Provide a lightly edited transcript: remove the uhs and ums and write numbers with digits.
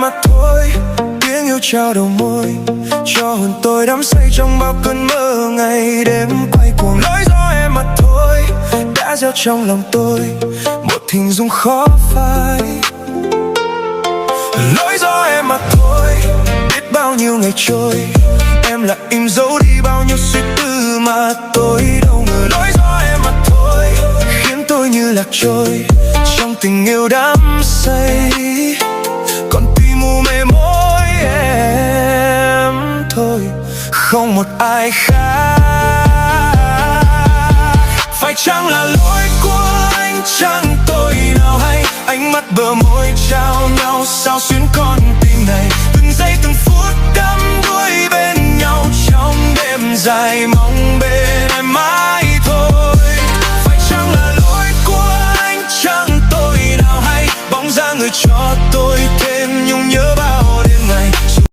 mà thôi. Tiếng yêu trao đầu môi cho hồn tôi đắm say trong bao cơn mơ ngày đêm quay cuồng. Lối gió em mà thôi đã gieo trong lòng tôi một hình dung khó phai. Lối gió em mà thôi biết bao nhiêu ngày trôi, em là im dấu đi bao nhiêu suy tư mà tôi đâu ngờ. Lối gió em mà thôi khiến tôi như lạc trôi trong tình yêu đắm say, còn tim mù mê mỗi em thôi, không một ai khác. Phải chăng là lỗi của anh, chẳng tôi nào hay, ánh mắt bờ môi trao nhau sao xuyến con tim này. Từng giây từng phút đắm đuối bên nhau trong đêm dài, mong bên em mãi thôi. Phải chăng là lỗi của anh, chẳng tôi nào hay, bóng dáng người cho tôi thêm